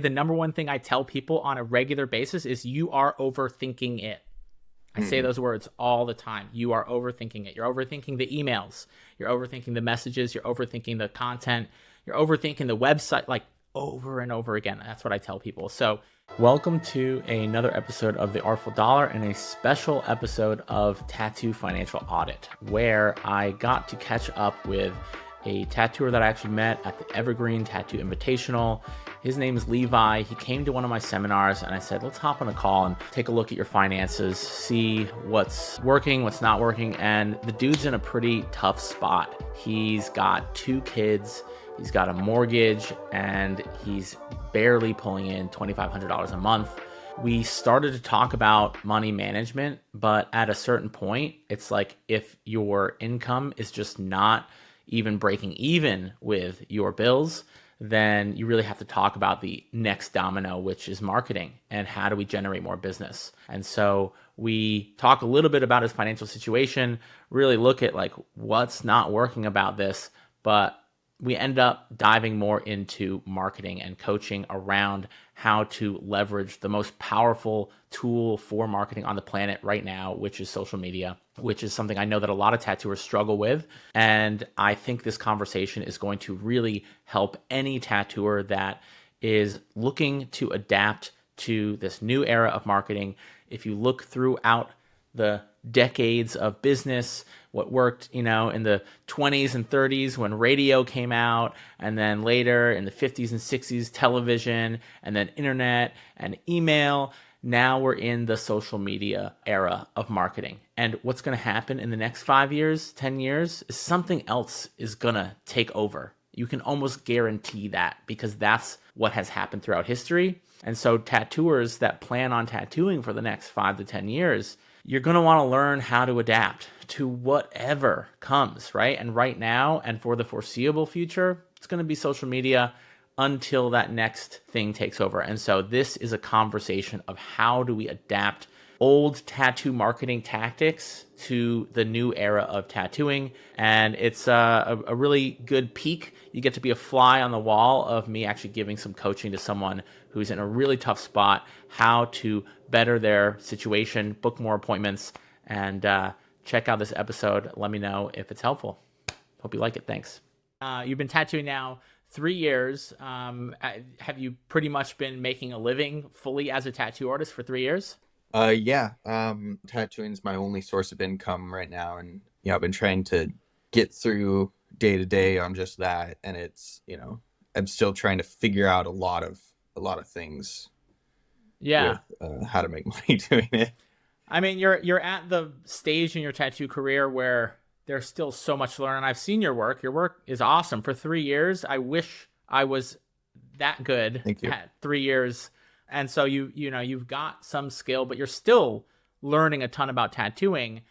The number one thing I tell people on a regular basis is you are overthinking it. I say those words all the time. You are overthinking it. You're overthinking the emails. You're overthinking the messages. You're overthinking the content. You're overthinking the website, like over and over again. That's what I tell people. So welcome to another episode of the Artful Dollar and a special episode of Tattoo Financial Audit, where I got to catch up with a tattooer that I actually met at the Evergreen Tattoo Invitational. His name is Levi. He came to one of my seminars and I said, let's hop on a call and take a look at your finances, see what's working, what's not working. And the dude's in a pretty tough spot. He's got 2 kids, he's got a mortgage, and he's barely pulling in $2,500 a month. We started to talk about money management, but at a certain point, it's like if your income is just not even breaking even with your bills, then you really have to talk about the next domino, which is marketing and how do we generate more business. And so we talk a little bit about his financial situation, really look at like what's not working about this, but we end up diving more into marketing and coaching around how to leverage the most powerful tool for marketing on the planet right now, which is social media, which is something I know that a lot of tattooers struggle with. And I think this conversation is going to really help any tattooer that is looking to adapt to this new era of marketing. If you look throughout the decades of business, what worked, in the 20s and 30s when radio came out, and then later in the 50s and 60s, television, and then internet and email. Now we're in the social media era of marketing. And what's going to happen in the next 5 years, 10 years, is something else is going to take over. You can almost guarantee that because that's what has happened throughout history. And so tattooers that plan on tattooing for the next 5 to 10 years, you're going to want to learn how to adapt to whatever comes, right? And right now, and for the foreseeable future, it's going to be social media until that next thing takes over. And so this is a conversation of how do we adapt old tattoo marketing tactics to the new era of tattooing. And it's a really good peek. You get to be a fly on the wall of me actually giving some coaching to someone who's in a really tough spot, how to better their situation, book more appointments, and check out this episode. Let me know if it's helpful. Hope you like it. Thanks. You've been tattooing now 3 years. Have you pretty much been making a living fully as a tattoo artist for 3 years? Yeah. Tattooing is my only source of income right now. And, I've been trying to get through day to day on just that. And it's, I'm still trying to figure out a lot of things. Yeah. With how to make money doing it. I mean, you're at the stage in your tattoo career where there's still so much to learn. And I've seen your work. Your work is awesome. For 3 years, I wish I was that good. Thank you. At 3 years. And so you've got some skill, but you're still learning a ton about tattooing,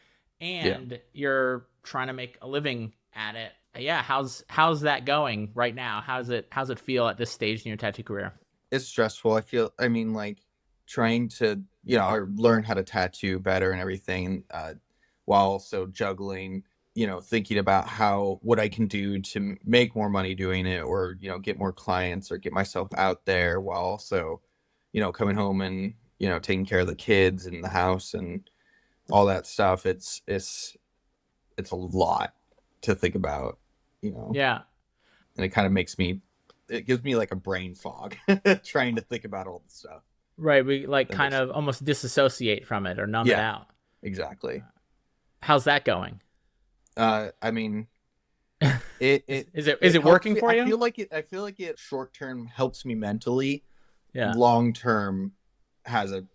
and you're trying to make a living at it. Yeah, how's that going right now? How's it feel at this stage in your tattoo career? It's stressful. Like trying to, learn how to tattoo better and everything, while also juggling, thinking about what I can do to make more money doing it, or, get more clients or get myself out there, while also, coming home and, taking care of the kids and the house and all that stuff. It's a lot to think about, Yeah. and it gives me like a brain fog trying to think about all the stuff. Right. We kind of almost disassociate from it or numb it out. Exactly. How's that going? I mean, is it working for you? I feel like it short term helps me mentally. Yeah. Long term has a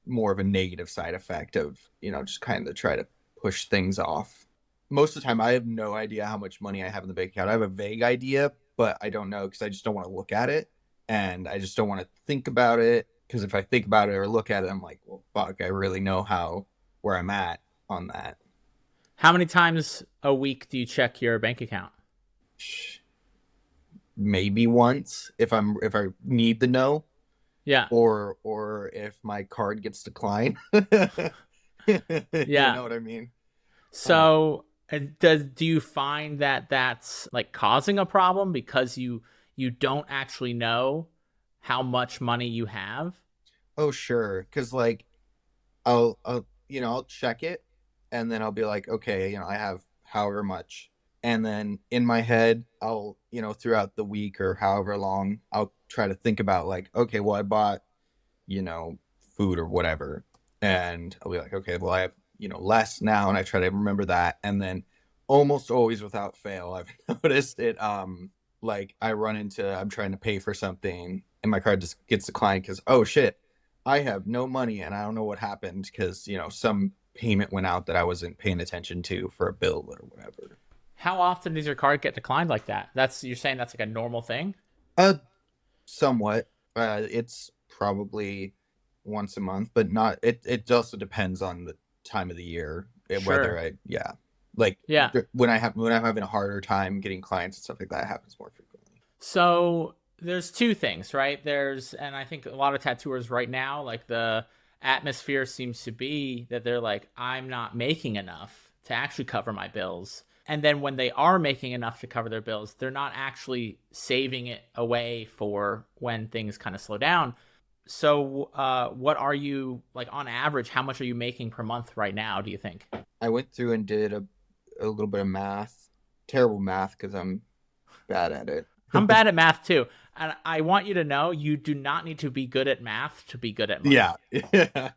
more of a negative side effect of, just kind of try to push things off. Most of the time, I have no idea how much money I have in the bank account. I have a vague idea, but I don't know because I just don't want to look at it. And I just don't want to think about it, because if I think about it or look at it, I'm like, well, fuck, I really know where I'm at on that. How many times a week do you check your bank account? Maybe once if I need to know. Yeah. Or if my card gets declined. Yeah. You know what I mean? So do you find that that's like causing a problem because you don't actually know how much money you have? Oh, sure. Because like I'll check it, and then I'll be like, okay, I have however much, and then in my head, I'll throughout the week or however long, I'll try to think about like, okay, well, I bought food or whatever, and I'll be like, okay, well, I have less now, and I try to remember that, and then almost always without fail, I've noticed it. Like I'm trying to pay for something, and my card just gets declined because, oh shit, I have no money and I don't know what happened because some payment went out that I wasn't paying attention to for a bill or whatever. How often does your card get declined like that? You're saying that's like a normal thing? Uh, Somewhat. It's probably once a month, but not. It also depends on the time of the year, whether Sure. yeah, like Yeah. when I'm having a harder time getting clients and stuff like that, happens more frequently. So there's two things, right? And I think a lot of tattooers right now, like the atmosphere seems to be that they're like, I'm not making enough to actually cover my bills. And then when they are making enough to cover their bills, they're not actually saving it away for when things kind of slow down. So, what are you like on average? How much are you making per month right now, do you think? I went through and did a little bit of math, terrible math because I'm bad at it. I'm bad at math too. And I want you to know you do not need to be good at math to be good at money. Yeah. Yeah.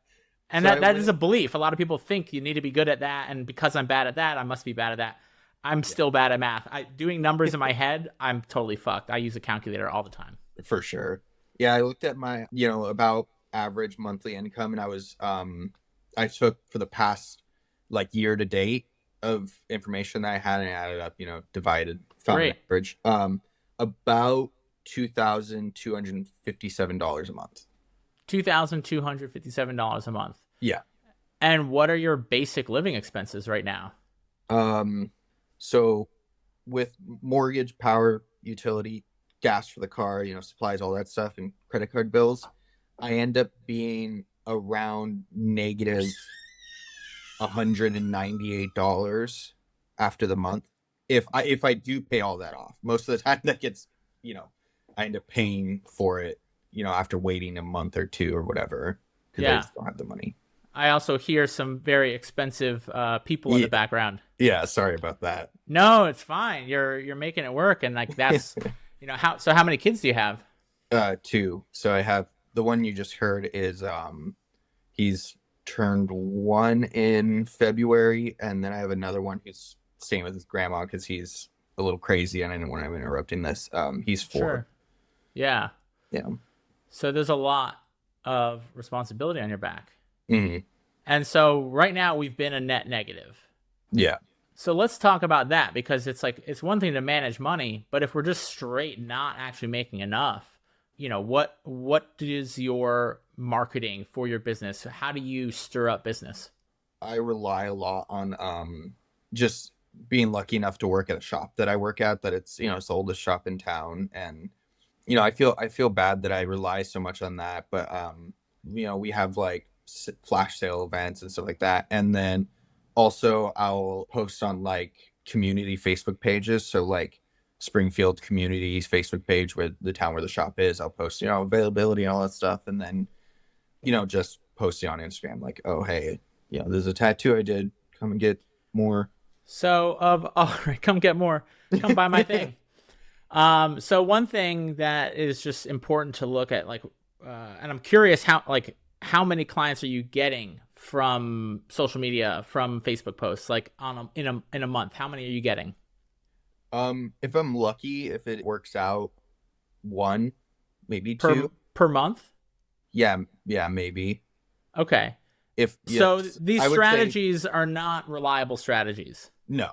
And that is a belief. A lot of people think you need to be good at that. And because I'm bad at that, I must be bad at that. I'm still bad at math. Doing numbers in my head, I'm totally fucked. I use a calculator all the time. For sure. Yeah, I looked at my, about average monthly income, and I took for the past like year to date of information that I had and added up, divided, found an Great. average. About $2,257 a month. $2,257 a month. Yeah. And what are your basic living expenses right now? So with mortgage, power, utility, gas for the car, supplies, all that stuff, and credit card bills, I end up being around negative $198 after the month. If I do pay all that off, most of the time that gets, I end up paying for it, after waiting a month or two or whatever, because I just don't have the money. I also hear some very expensive people in the background. Yeah, sorry about that. No, it's fine. You're making it work, and like that's how many kids do you have? Two. So I have the one you just heard is he's turned 1 in February, and then I have another one who's staying with his grandma because he's a little crazy, and I don't want him interrupting this. He's 4. Sure. Yeah. Yeah. So there's a lot of responsibility on your back. Mm-hmm. And so right now we've been a net negative. Yeah. So let's talk about that, because it's one thing to manage money, but if we're just straight not actually making enough, what is your marketing for your business? How do you stir up business? I rely a lot on just being lucky enough to work at a shop that I work at, that it's it's the oldest shop in town, and I feel bad that I rely so much on that, but we have like flash sale events and stuff like that, and then also I'll post on like community Facebook pages, so like Springfield community's Facebook page with the town where the shop is, I'll post availability and all that stuff, and then just posting on Instagram like, oh hey, there's a tattoo I did, come and get more. So all right, come get more, come buy my thing. So one thing that is just important to look at, like, and I'm curious how many clients are you getting from social media, from Facebook posts, like in a month? How many are you getting? If I'm lucky, if it works out, 1, maybe 2 per month. Yeah, maybe. Okay. So these strategies are not reliable strategies. No.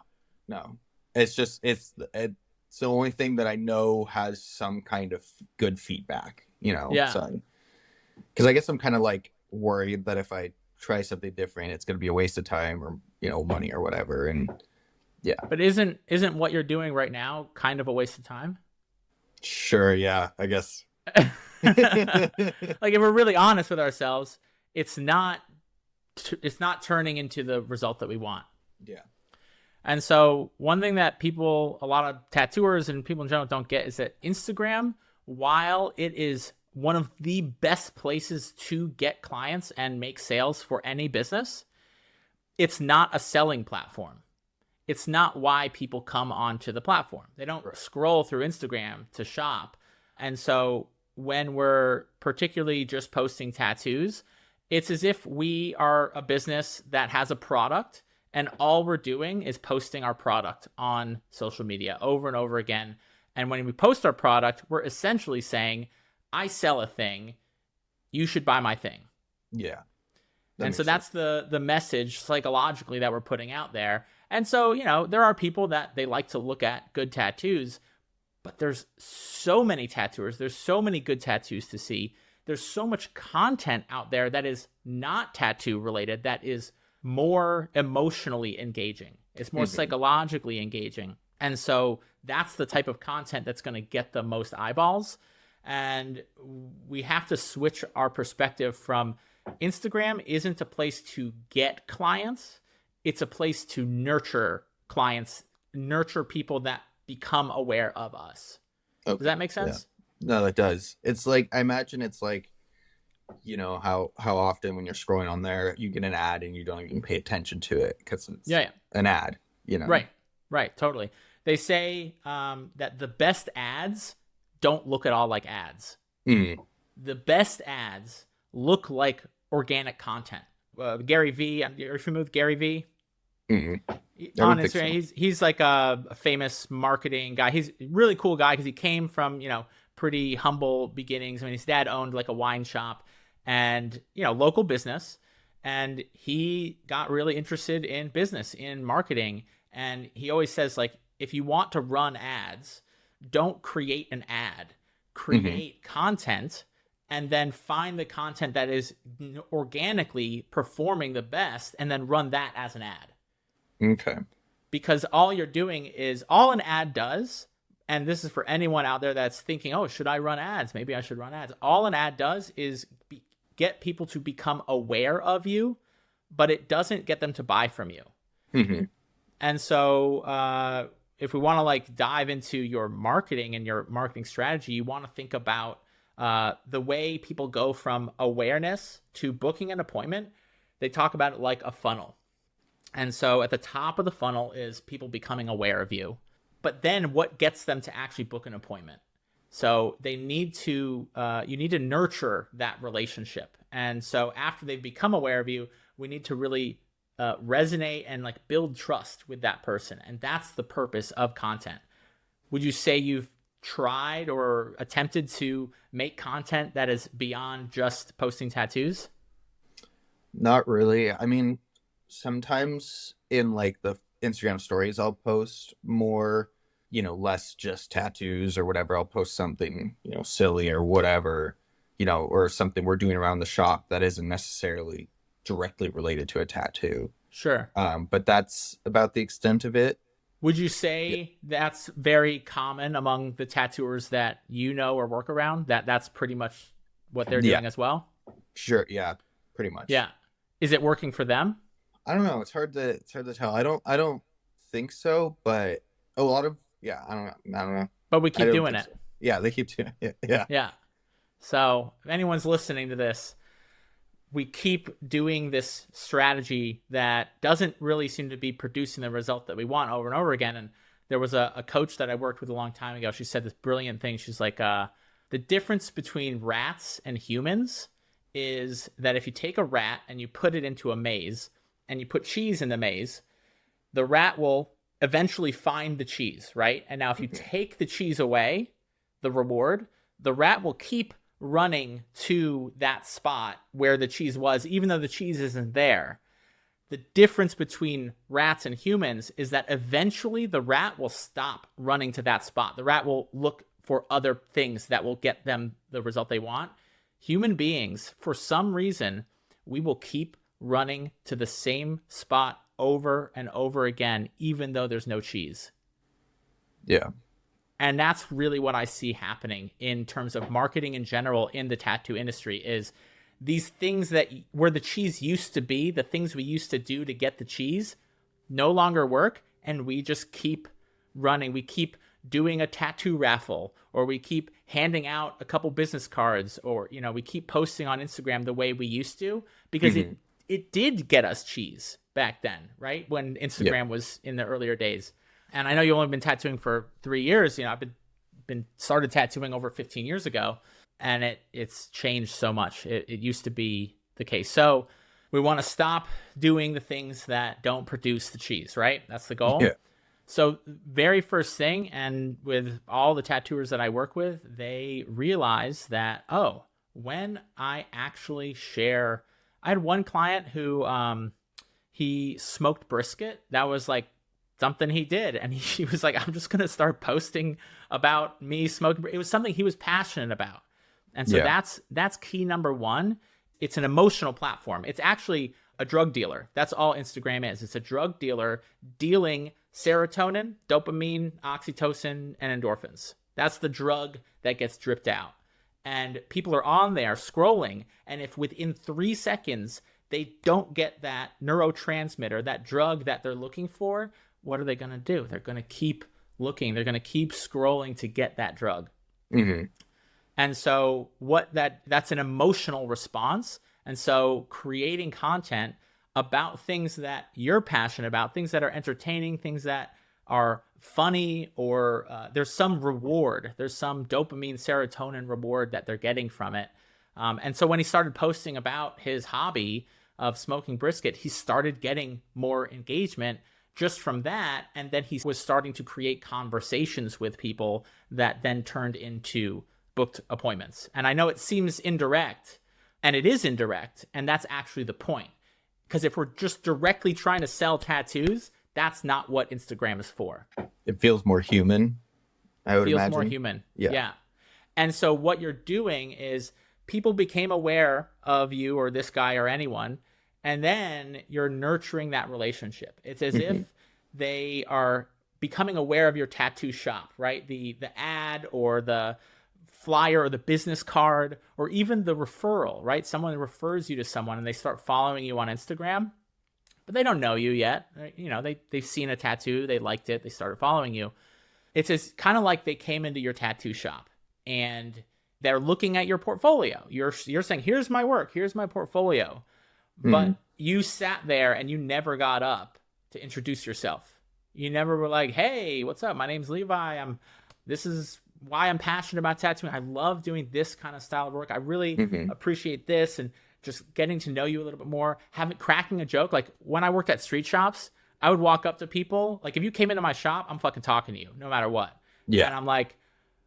It's the only thing that I know has some kind of good feedback, Yeah. So, because I guess I'm kind of like worried that if I try something different, it's going to be a waste of time or, money or whatever. And yeah. But isn't what you're doing right now kind of a waste of time? Sure. Yeah, I guess. Like, if we're really honest with ourselves, it's not turning into the result that we want. Yeah. And so one thing that a lot of tattooers and people in general don't get is that Instagram, while it is one of the best places to get clients and make sales for any business. It's not a selling platform. It's not why people come onto the platform. They don't scroll through Instagram to shop. And so when we're particularly just posting tattoos, it's as if we are a business that has a product and all we're doing is posting our product on social media over and over again. And when we post our product, we're essentially saying, I sell a thing, you should buy my thing. Yeah. And so that's the message psychologically that we're putting out there. And so, there are people that they like to look at good tattoos, but there's so many tattooers. There's so many good tattoos to see. There's so much content out there that is not tattoo related, that is more emotionally engaging. It's more psychologically engaging. And so that's the type of content that's going to get the most eyeballs. And we have to switch our perspective from Instagram isn't a place to get clients. It's a place to nurture clients, nurture people that become aware of us. Okay. Does that make sense? Yeah. No, that does. It's like, I imagine it's like, how often when you're scrolling on there, you get an ad and you don't even pay attention to it because it's an ad, Right. Totally. They say that the best ads don't look at all like ads. The best ads look like organic content. Gary Vee, are you familiar with Gary Vee? On Instagram, so. He's like a famous marketing guy. He's a really cool guy because he came from, pretty humble beginnings. I mean, his dad owned like a wine shop and, local business. And he got really interested in business, in marketing. And he always says, like, if you want to run ads, don't create an ad, create content, and then find the content that is organically performing the best and then run that as an ad. Okay. Because all an ad does, and this is for anyone out there that's thinking, oh, should I run ads? Maybe I should run ads. All an ad does is get people to become aware of you, but it doesn't get them to buy from you. And so if we want to like dive into your marketing and your marketing strategy, you want to think about the way people go from awareness to booking an appointment. They talk about it like a funnel. And so at the top of the funnel is people becoming aware of you. But then what gets them to actually book an appointment? So they need to, you need to nurture that relationship. And so after they've become aware of you, we need to really resonate and like build trust with that person. And that's the purpose of content. Would you say you've tried or attempted to make content that is beyond just posting tattoos? Not really. I mean, sometimes in like the Instagram stories, I'll post more, less just tattoos or whatever. I'll post something, silly or whatever, or something we're doing around the shop that isn't necessarily directly related to a tattoo. Sure. But that's about the extent of it. Would you say that's very common among the tattooers that or work around? That's pretty much what they're doing as well? Sure. Yeah, pretty much. Yeah. Is it working for them? I don't know. It's hard to tell. I don't think so, but a lot of I don't know. But we keep doing it. So. Yeah, they keep doing it. Yeah. Yeah. So if anyone's listening to this, we keep doing this strategy that doesn't really seem to be producing the result that we want over and over again. And there was a coach that I worked with a long time ago. She said this brilliant thing. She's like, the difference between rats and humans is that if you take a rat and you put it into a maze and you put cheese in the maze, the rat will eventually find the cheese, right? And now if you take the cheese away, the reward, the rat will keep running to that spot where the cheese was, even though the cheese isn't there. The difference between rats and humans is that eventually the rat will stop running to that spot. The rat will look for other things that will get them the result they want. Human beings, for some reason, we will keep running to the same spot over and over again, even though there's no cheese. Yeah. And that's really what I see happening in terms of marketing in general in the tattoo industry is these things that where the cheese used to be, the things we used to do to get the cheese no longer work. And we just keep running. We keep doing a tattoo raffle, or we keep handing out a couple business cards, or, we keep posting on Instagram the way we used to, because it did get us cheese back then, right? When Instagram was in the earlier days. And I know you've only been tattooing for 3 years. I've been started tattooing over 15 years ago, and it's changed so much. It used to be the case. So we want to stop doing the things that don't produce the cheese, right? That's the goal. Yeah. So very first thing, and with all the tattooers that I work with, they realize that, when I actually share, I had one client who, he smoked brisket. That was like something he did. And he was like, I'm just going to start posting about me smoking. It was something he was passionate about. And so that's key number one. It's an emotional platform. It's actually a drug dealer. That's all Instagram is. It's a drug dealer dealing serotonin, dopamine, oxytocin, and endorphins. That's the drug that gets dripped out. And people are on there scrolling. And if within 3 seconds, they don't get that neurotransmitter, that drug that they're looking for, what are they going to do? They're going to keep looking. They're going to keep scrolling to get that drug. Mm-hmm. And so that's an emotional response. And so creating content about things that you're passionate about, things that are entertaining, things that are funny, or there's some reward, there's some dopamine, serotonin reward that they're getting from it. And so when he started posting about his hobby of smoking brisket, he started getting more engagement just from that. And then he was starting to create conversations with people that then turned into booked appointments. And I know it seems indirect, and it is indirect, and that's actually the point. Because if we're just directly trying to sell tattoos, that's not what Instagram is for. It feels more human, I would imagine. It feels more human. Yeah. And so what you're doing is people became aware of you or this guy or anyone, and then you're nurturing that relationship. It's as if they are becoming aware of your tattoo shop, right? The ad or the flyer or the business card, or even the referral, right? Someone refers you to someone and they start following you on Instagram, but they don't know you yet. They've seen a tattoo, they liked it, they started following you. It's kind of like they came into your tattoo shop and they're looking at your portfolio. You're saying, here's my work, here's my portfolio. But you sat there and you never got up to introduce yourself. You never were like, hey, what's up? My name's Levi. This is why I'm passionate about tattooing. I love doing this kind of style of work. I really appreciate this, and just getting to know you a little bit more, cracking a joke. Like when I worked at street shops, I would walk up to people. Like if you came into my shop, I'm fucking talking to you no matter what. Yeah. And I'm like,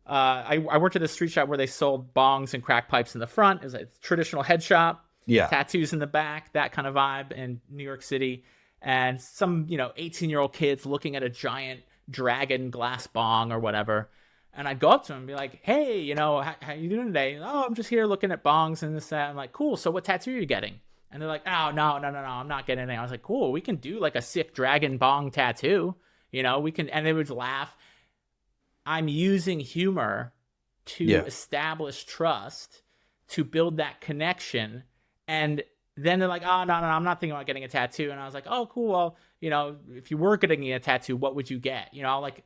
I worked at a street shop where they sold bongs and crack pipes in the front. It was a traditional head shop. Yeah. Tattoos in the back, that kind of vibe in New York City. And some, 18-year-old kids looking at a giant dragon glass bong or whatever. And I'd go up to him and be like, hey, how you doing today? Oh, I'm just here looking at bongs and this, that. I'm like, cool. So what tattoo are you getting? And they're like, oh, no, I'm not getting anything. I was like, cool. We can do like a sick dragon bong tattoo. We can, and they would laugh. I'm using humor to establish trust, to build that connection. And then they're like, oh, no, I'm not thinking about getting a tattoo. And I was like, oh, cool. Well, if you were getting a tattoo, what would you get? I'll like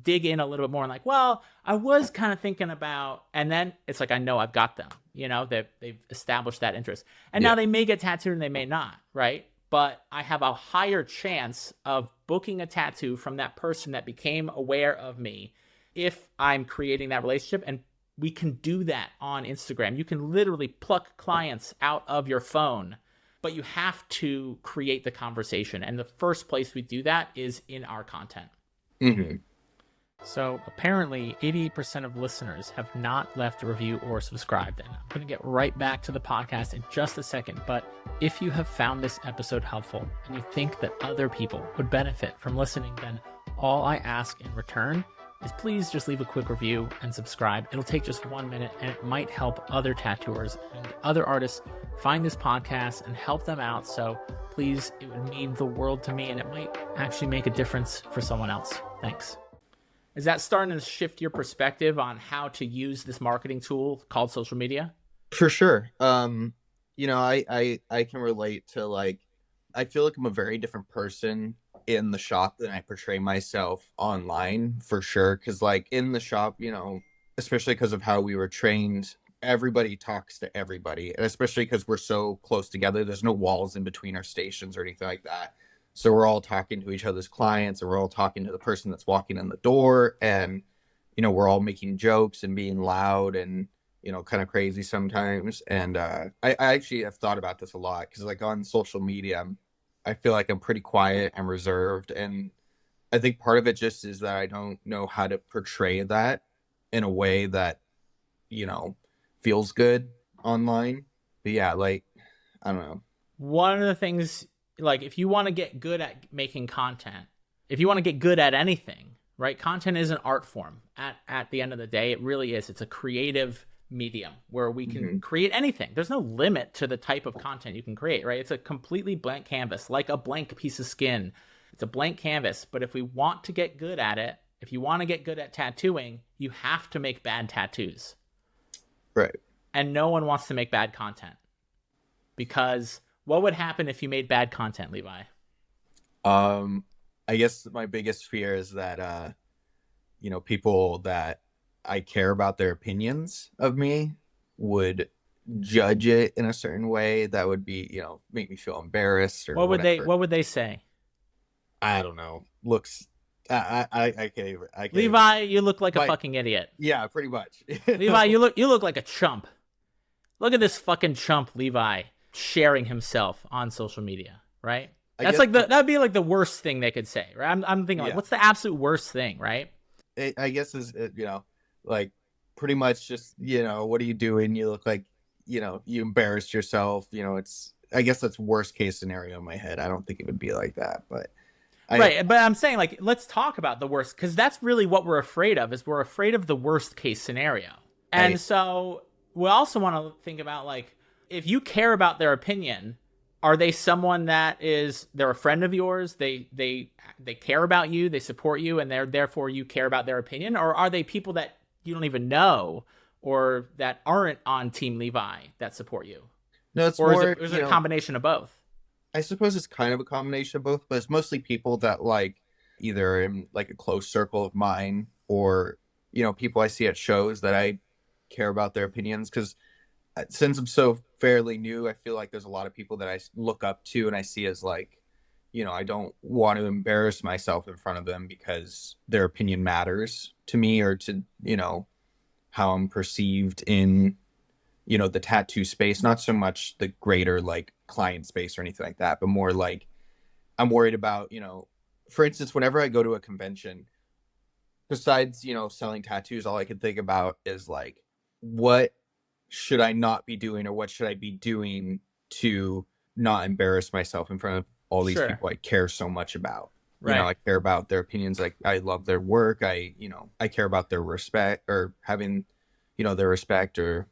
dig in a little bit more and like, well, I was kind of thinking about, and then it's like, I know I've got them, they've established that interest. And now they may get tattooed and they may not, right? But I have a higher chance of booking a tattoo from that person that became aware of me if I'm creating that relationship. And we can do that on Instagram. You can literally pluck clients out of your phone, but you have to create the conversation. And the first place we do that is in our content. So apparently 88% of listeners have not left a review or subscribed. And I'm going to get right back to the podcast in just a second. But if you have found this episode helpful and you think that other people would benefit from listening, then all I ask in return is please just leave a quick review and subscribe. It'll take just 1 minute, and it might help other tattooers and other artists find this podcast and help them out. So please, it would mean the world to me, and it might actually make a difference for someone else. Thanks. Is that starting to shift your perspective on how to use this marketing tool called social media? For sure. I can relate to, like, I feel like I'm a very different person in the shop than I portray myself online, for sure. Because like in the shop, especially because of how we were trained, everybody talks to everybody, and especially because we're so close together, there's no walls in between our stations or anything like that. So we're all talking to each other's clients, and we're all talking to the person that's walking in the door, and we're all making jokes and being loud and kind of crazy sometimes. And I actually have thought about this a lot because like on social media, I feel like I'm pretty quiet and reserved, and I think part of it just is that I don't know how to portray that in a way that you know feels good online. But yeah, like I don't know. One of the things, like if you want to get good at making content, if you want to get good at anything, right? Content is an art form. At the end of the day, it really is. It's a creative medium where we can create anything. There's no limit to the type of content you can create, right? It's a completely blank canvas, like a blank piece of skin. It's a blank canvas. But if we want to get good at it, if you want to get good at tattooing, you have to make bad tattoos. Right. And no one wants to make bad content, because what would happen if you made bad content, Levi? I guess my biggest fear is that people that I care about their opinions of me would judge it in a certain way that would be, make me feel embarrassed or whatever. What would they say? I don't know. Looks I can't even. Levi, you look like a fucking idiot. Yeah, pretty much. Levi, you look like a chump. Look at this fucking chump, Levi, sharing himself on social media, right? That'd be like the worst thing they could say, right? I'm thinking like, what's the absolute worst thing, right? I guess is like pretty much just what are you doing? You look like you embarrassed yourself. I guess that's worst case scenario in my head. I don't think it would be like that, but. Right, but I'm saying like let's talk about the worst, because that's really what we're afraid of. Is we're afraid of the worst case scenario, and so we also want to think about like if you care about their opinion. Are they someone they're a friend of yours? They care about you, they support you, and therefore you care about their opinion? Or are they people that you don't even know or that aren't on Team Levi that support you? No, it's more. Is it a combination of both? I suppose it's kind of a combination of both, but it's mostly people that like either in like a close circle of mine or people I see at shows that I care about their opinions, because since I'm so fairly new, I feel like there's a lot of people that I look up to and I see as like, I don't want to embarrass myself in front of them because their opinion matters to me or to, how I'm perceived in, the tattoo space, not so much the greater like client space or anything like that, but more like I'm worried about, for instance, whenever I go to a convention, besides, selling tattoos, all I can think about is like, what should I not be doing or what should I be doing to not embarrass myself in front of all these people I care so much about? Right. I care about their opinions. Like I love their work. I care about their respect or having, their respect or,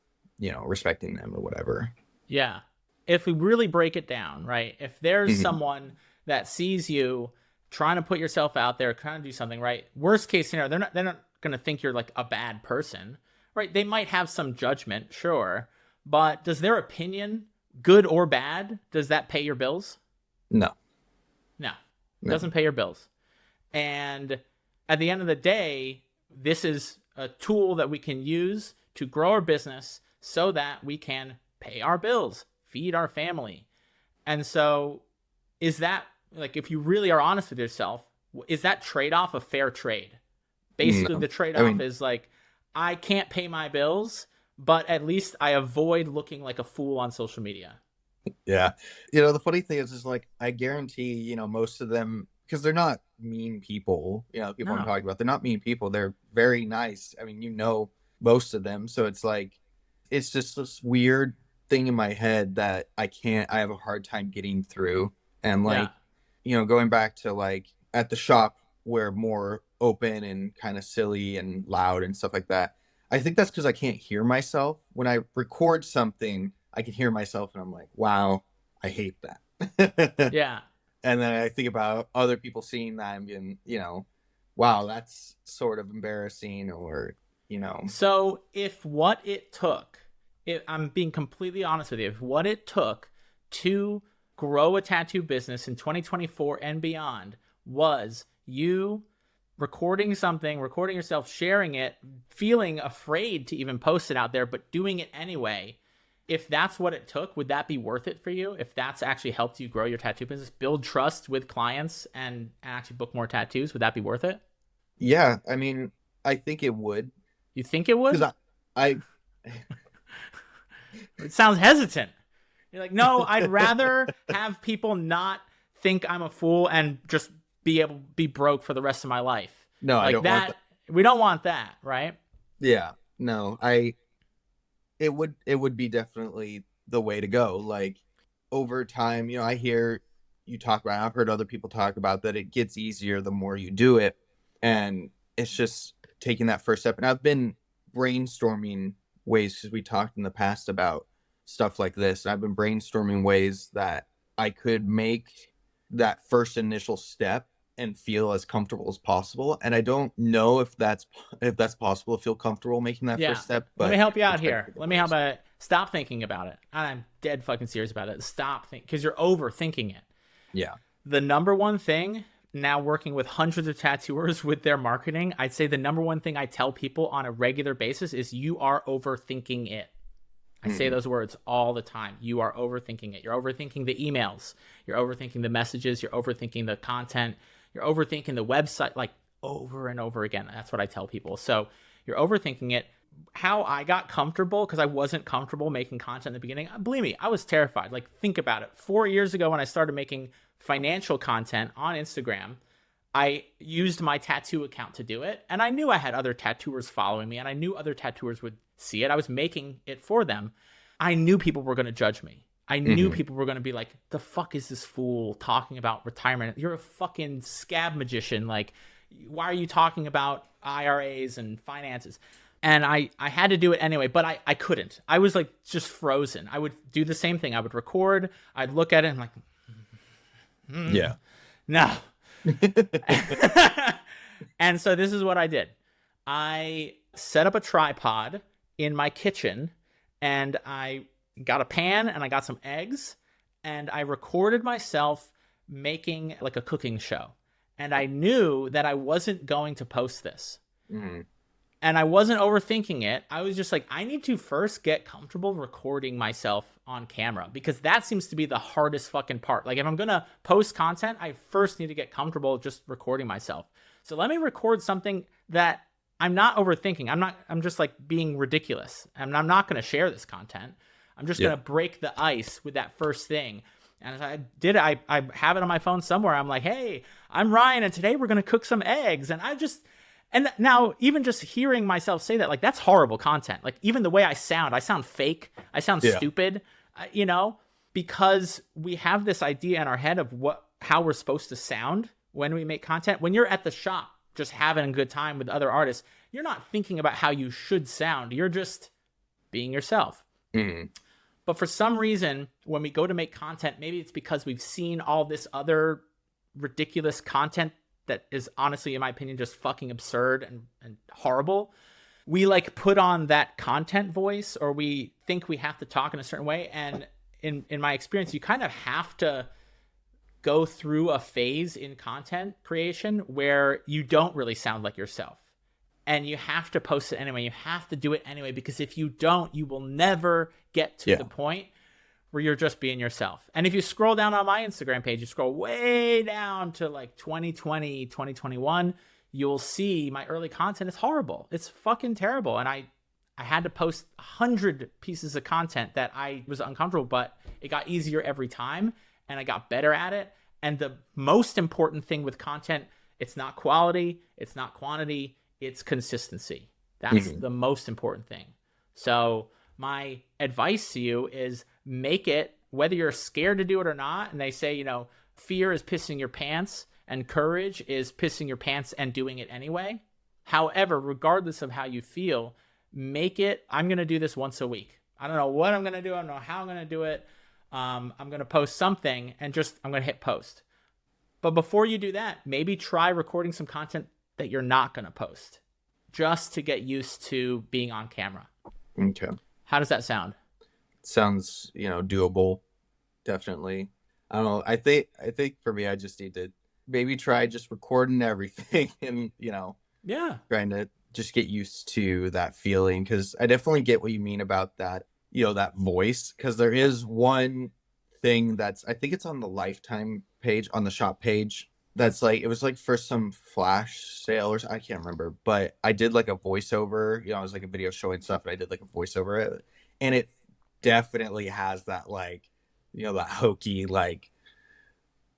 respecting them or whatever. Yeah. If we really break it down, right? If there's someone that sees you trying to put yourself out there, trying to do something, right? Worst case scenario, they're not going to think you're like a bad person. Right, they might have some judgment, sure, but does their opinion, good or bad, does that pay your bills? No. It doesn't pay your bills. And at the end of the day, this is a tool that we can use to grow our business so that we can pay our bills, feed our family. And so is that, like, if you really are honest with yourself, is that trade-off a fair trade? Basically, the trade-off is like, I can't pay my bills, but at least I avoid looking like a fool on social media. Yeah. The funny thing is like, I guarantee, most of them, because they're not mean people, people I'm talking about, they're not mean people. They're very nice. I mean, most of them. So it's like, it's just this weird thing in my head that I have a hard time getting through. And like, going back to like at the shop, we're more open and kind of silly and loud and stuff like that. I think that's because I can't hear myself. When I record something, I can hear myself and I'm like, wow, I hate that. Yeah. And then I think about other people seeing that and being, wow, that's sort of embarrassing or, So if what it took, I'm being completely honest with you, if what it took to grow a tattoo business in 2024 and beyond was you recording something, recording yourself, sharing it, feeling afraid to even post it out there, but doing it anyway. If that's what it took, would that be worth it for you? If that's actually helped you grow your tattoo business, build trust with clients, and actually book more tattoos, would that be worth it? Yeah, I mean, I think it would. You think it would? Because I It sounds hesitant. You're like, no, I'd rather have people not think I'm a fool and just be able to be broke for the rest of my life. no, I Like don't want that. We don't want that, right? yeah, no, it would be definitely the way to go. Like over time, I hear you talk about, I've heard other people talk about that it gets easier the more you do it. And it's just taking that first step. And I've been brainstorming ways, because we talked in the past about stuff like this. And I've been brainstorming ways that I could make that first initial step and feel as comfortable as possible. And I don't know if that's possible to feel comfortable making that Yeah. first step. Let But me help you out it's here. Let me help you. Stop thinking about it. I'm dead fucking serious about it. Stop thinking, because you're overthinking it. Yeah. The number one thing, now working with hundreds of tattooers with their marketing, I'd say the number one thing I tell people on a regular basis is you are overthinking it. I say those words all the time. You are overthinking it. You're overthinking the emails. You're overthinking the messages. You're overthinking the content. You're overthinking the website, like over and over again. That's what I tell people. So you're overthinking it. How I got comfortable, because I wasn't comfortable making content in the beginning. Believe me, I was terrified. Like, think about it. 4 years ago, when I started making financial content on Instagram, I used my tattoo account to do it. And I knew I had other tattooers following me, and I knew other tattooers would see it. I was making it for them. I knew people were going to judge me. I knew people were going to be like, the fuck is this fool talking about retirement? You're a fucking scab magician. Like, why are you talking about IRAs and finances? And I had to do it anyway, but I couldn't. I was like just frozen. I would do the same thing. I would record. I'd look at it and I'm like, Yeah. no. And so this is what I did. I set up a tripod in my kitchen, and I got a pan and I got some eggs, and I recorded myself making like a cooking show. And I knew that I wasn't going to post this. And I wasn't overthinking it. I was just like, I need to first get comfortable recording myself on camera, because that seems to be the hardest fucking part. Like, if I'm going to post content, I first need to get comfortable just recording myself. So let me record something that I'm not overthinking. I'm just like being ridiculous. And I'm not going to share this content. I'm just going to break the ice with that first thing. And as I did it, I have it on my phone somewhere. I'm like, hey, I'm Ryan, and today we're going to cook some eggs. And now, even just hearing myself say that, like, that's horrible content. Like, even the way I sound fake. I sound stupid, because we have this idea in our head of how we're supposed to sound when we make content. When you're at the shop just having a good time with other artists, you're not thinking about how you should sound. You're just being yourself. But for some reason, when we go to make content, maybe it's because we've seen all this other ridiculous content that is honestly, in my opinion, just fucking absurd and horrible. We like put on that content voice, or we think we have to talk in a certain way. And in my experience, you kind of have to go through a phase in content creation where you don't really sound like yourself. And you have to post it anyway. You have to do it anyway, because if you don't, you will never get to the point where you're just being yourself. And if you scroll down on my Instagram page, you scroll way down to like 2020, 2021, you'll see my early content is horrible. It's fucking terrible. And I had to post 100 pieces of content that I was uncomfortable, but it got easier every time, and I got better at it. And the most important thing with content, it's not quality, it's not quantity, it's consistency. That's the most important thing. So my advice to you is make it, whether you're scared to do it or not. And they say, fear is pissing your pants and courage is pissing your pants and doing it anyway. However, regardless of how you feel, make it, I'm going to do this once a week. I don't know what I'm going to do. I don't know how I'm going to do it. I'm going to post something and I'm going to hit post. But before you do that, maybe try recording some content that you're not going to post, just to get used to being on camera. Okay. How does that sound? Sounds, doable. Definitely. I don't know. I think for me, I just need to maybe try just recording everything and, Yeah. trying to just get used to that feeling. Cause I definitely get what you mean about that, that voice. Cause there is one thing I think it's on the Lifetime page, on the shop page. That's like, it was like for some flash sale or I can't remember, but I did like a voiceover, it was like a video showing stuff and I did like a voiceover and it definitely has that like, that hokey, like,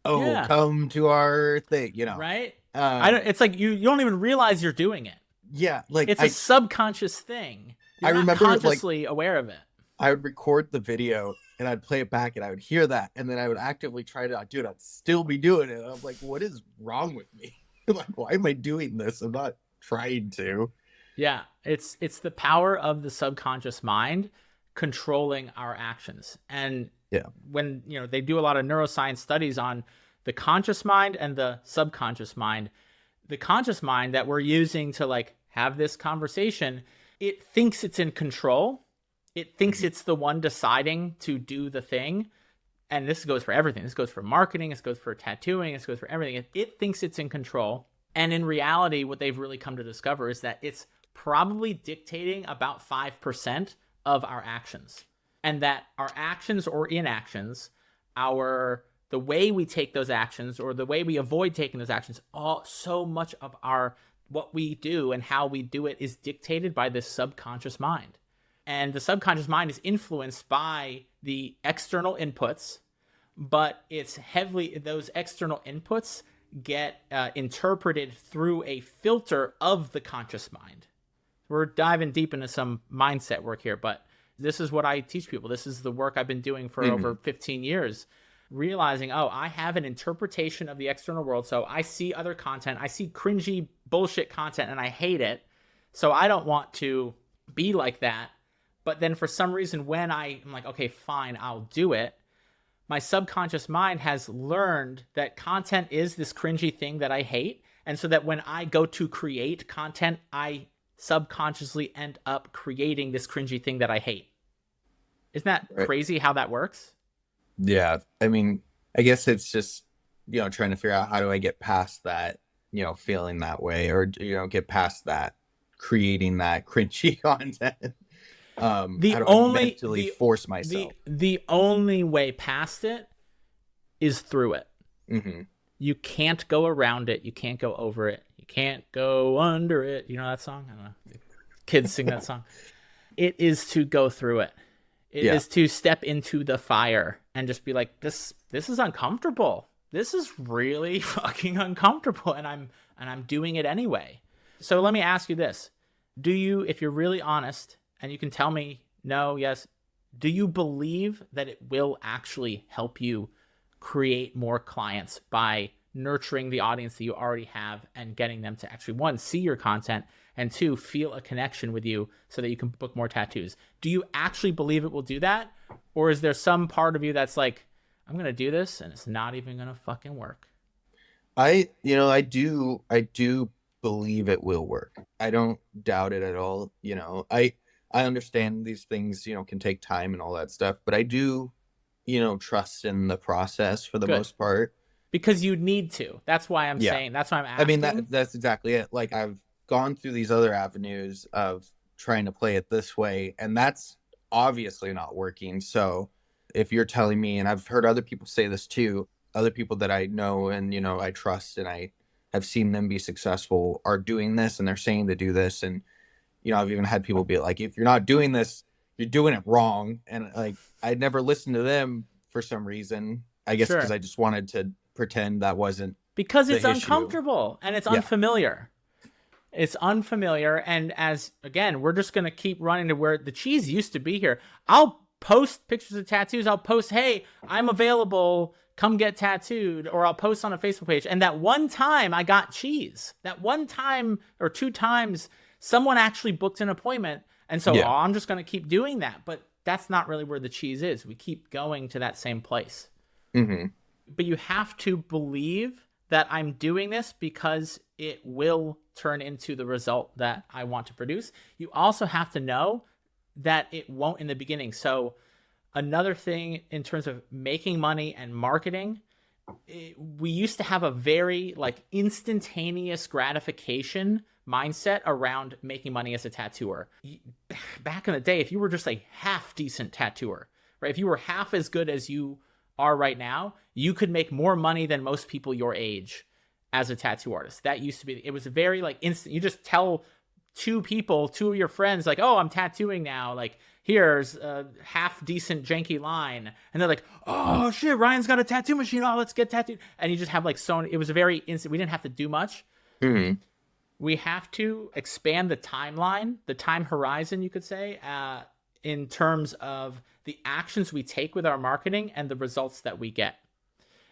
oh, Yeah. come to our thing. Right. Um, It's like you don't even realize you're doing it. yeah, like It's a subconscious thing. I You're not remember like consciously aware of it. I would record the video and I'd play it back and I would hear that and then I would actively try to do it. I'd still be doing it. I'm like, what is wrong with me? Like, why am I doing this? I'm not trying to. Yeah, it's the power of the subconscious mind controlling our actions. And Yeah. when, they do a lot of neuroscience studies on the conscious mind and the subconscious mind, the conscious mind that we're using to like have this conversation, it thinks it's in control. It thinks it's the one deciding to do the thing. And this goes for everything. This goes for marketing. This goes for tattooing. This goes for everything. It thinks it's in control. And in reality, what they've really come to discover is that it's probably dictating about 5% of our actions. And that our actions or inactions, the way we take those actions or the way we avoid taking those actions, so much of what we do and how we do it is dictated by this subconscious mind. And the subconscious mind is influenced by the external inputs, but those external inputs get interpreted through a filter of the conscious mind. We're diving deep into some mindset work here, but this is what I teach people. This is the work I've been doing for over 15 years, realizing, I have an interpretation of the external world. So I see other content, I see cringy bullshit content and I hate it. So I don't want to be like that. But then for some reason, when I'm like, okay, fine, I'll do it, my subconscious mind has learned that content is this cringy thing that I hate. And so that when I go to create content, I subconsciously end up creating this cringy thing that I hate. Isn't that crazy how that works? Yeah. I mean, I guess it's just, trying to figure out how do I get past that, feeling that way or, get past that, creating that cringy content. Force myself. The only way past it is through it. Mm-hmm. You can't go around it. You can't go over it. You can't go under it. You know that song? I don't know. Kids sing that song. It is to go through it. It is to step into the fire and just be like, this is uncomfortable. This is really fucking uncomfortable, and I'm doing it anyway. So let me ask you this. Do you, if you're really honest, and you can tell me no, yes, do you believe that it will actually help you create more clients by nurturing the audience that you already have and getting them to actually, one, see your content, and two, feel a connection with you so that you can book more tattoos? Do you actually believe it will do that? Or is there some part of you that's like, I'm going to do this and it's not even going to fucking work? I do believe it will work. I don't doubt it at all. I understand these things, can take time and all that stuff, but I do, trust in the process for the most part. Because you need to. That's why I'm saying, that's why I'm asking. I mean, that's exactly it. Like, I've gone through these other avenues of trying to play it this way, and that's obviously not working. So if you're telling me, and I've heard other people say this too, other people that I know and, I trust and I have seen them be successful are doing this and they're saying to do this. And, I've even had people be like, if you're not doing this, you're doing it wrong. And like, I'd never listened to them for some reason, I guess, because I just wanted to pretend that wasn't because it's the uncomfortable and it's unfamiliar. It's unfamiliar. And again, we're just going to keep running to where the cheese used to be here. I'll post pictures of tattoos. I'll post, hey, I'm available, come get tattooed. Or I'll post on a Facebook page. And that one time I got cheese. That one time or two times someone actually booked an appointment. And so I'm just going to keep doing that. But that's not really where the cheese is. We keep going to that same place. Mm-hmm. But you have to believe that I'm doing this because it will turn into the result that I want to produce. You also have to know that it won't in the beginning. So another thing in terms of making money and marketing we used to have a very like instantaneous gratification mindset around making money as a tattooer. Back in the day, if you were just a half decent tattooer, right? If you were half as good as you are right now, you could make more money than most people your age as a tattoo artist. That used to be, it was very like instant. You just tell two of your friends, like, oh, I'm tattooing now. Like, here's a half decent janky line. And they're like, oh shit, Ryan's got a tattoo machine. Oh, let's get tattooed. And you just have like it was a very instant. We didn't have to do much. Mm-hmm. We have to expand the timeline, the time horizon, you could say, in terms of the actions we take with our marketing and the results that we get.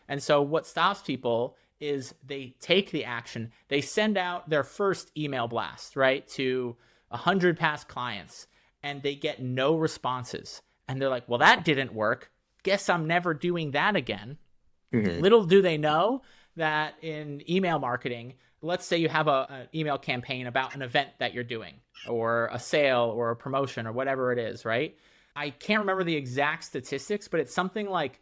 And so what stops people is they take the action, they send out their first email blast, right, to 100 past clients, and they get no responses. And they're like, well, that didn't work. Guess I'm never doing that again. Mm-hmm. Little do they know that in email marketing, let's say you have an email campaign about an event that you're doing, or a sale or a promotion or whatever it is, right? I can't remember the exact statistics, but it's something like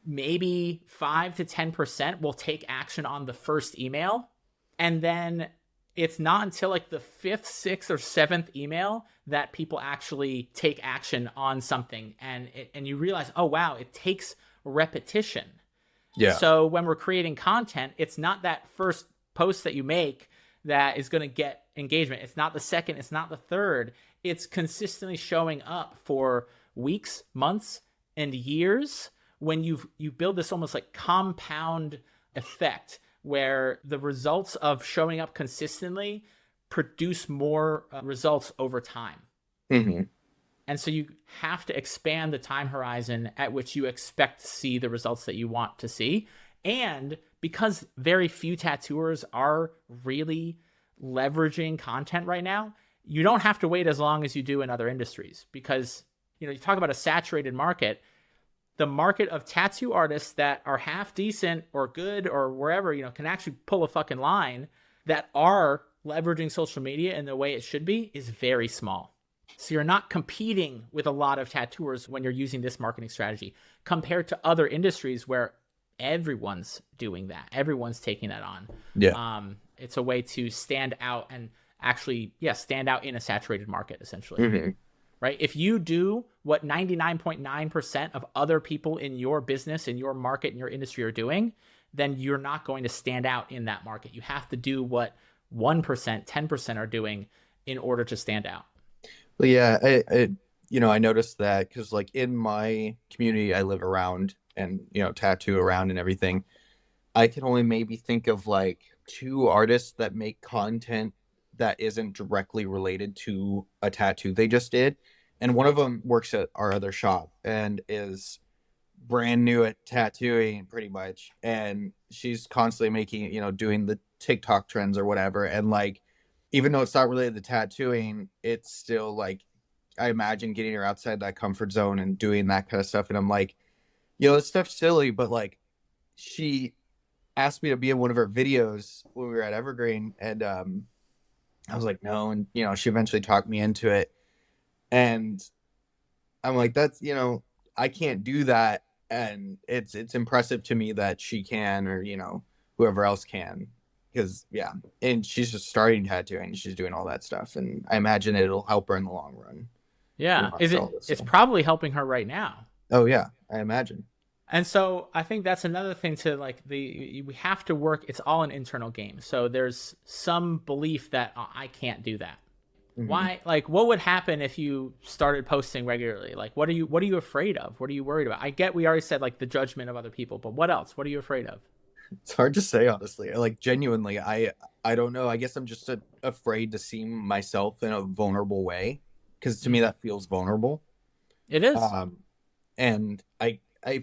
maybe 5 to 10% will take action on the first email. And then it's not until like the 5th, 6th, or 7th email that people actually take action on something. And you realize, oh, wow, it takes repetition. Yeah. So when we're creating content, it's not that first post that you make that is going to get engagement. It's not the second. It's not the third. It's consistently showing up for weeks, months, and years, when you build this almost like compound effect where the results of showing up consistently produce more results over time. Mm-hmm. And so you have to expand the time horizon at which you expect to see the results that you want to see. And because very few tattooers are really leveraging content right now, you don't have to wait as long as you do in other industries, because, you talk about a saturated market. The market of tattoo artists that are half decent or good or wherever, can actually pull a fucking line, that are leveraging social media in the way it should be, is very small. So you're not competing with a lot of tattooers when you're using this marketing strategy compared to other industries where everyone's doing that. Everyone's taking that on. Yeah. It's a way to stand out and actually, stand out in a saturated market, essentially. Mm-hmm. Right? If you do what 99.9% of other people in your business, in your market, in your industry are doing, then you're not going to stand out in that market. You have to do what 1%, 10% are doing in order to stand out. Well, yeah, I noticed that because like in my community I live around and, tattoo around and everything, I can only maybe think of like 2 artists that make content that isn't directly related to a tattoo they just did. And one of them works at our other shop and is brand new at tattooing pretty much. And she's constantly making, doing the TikTok trends or whatever. And like, even though it's not related to tattooing, it's still like, I imagine getting her outside that comfort zone and doing that kind of stuff. And I'm like, this stuff's silly, but like, she asked me to be in one of her videos when we were at Evergreen. And, I was like, no. And, she eventually talked me into it. And I'm like, that's, I can't do that. And it's impressive to me that she can, or, whoever else can, because and she's just starting tattooing. She's doing all that stuff. And I imagine it'll help her in the long run. Yeah. It's probably helping her right now. Oh yeah, I imagine. And so I think that's another thing to like we have to work. It's all an internal game. So there's some belief that I can't do that. Mm-hmm. Why? Like, what would happen if you started posting regularly? Like, what are you afraid of? What are you worried about? I get, we already said like the judgment of other people, but what else? What are you afraid of? It's hard to say, honestly. Like, genuinely, I don't know. I guess I'm just afraid to see myself in a vulnerable way, because to me that feels vulnerable. It is. And I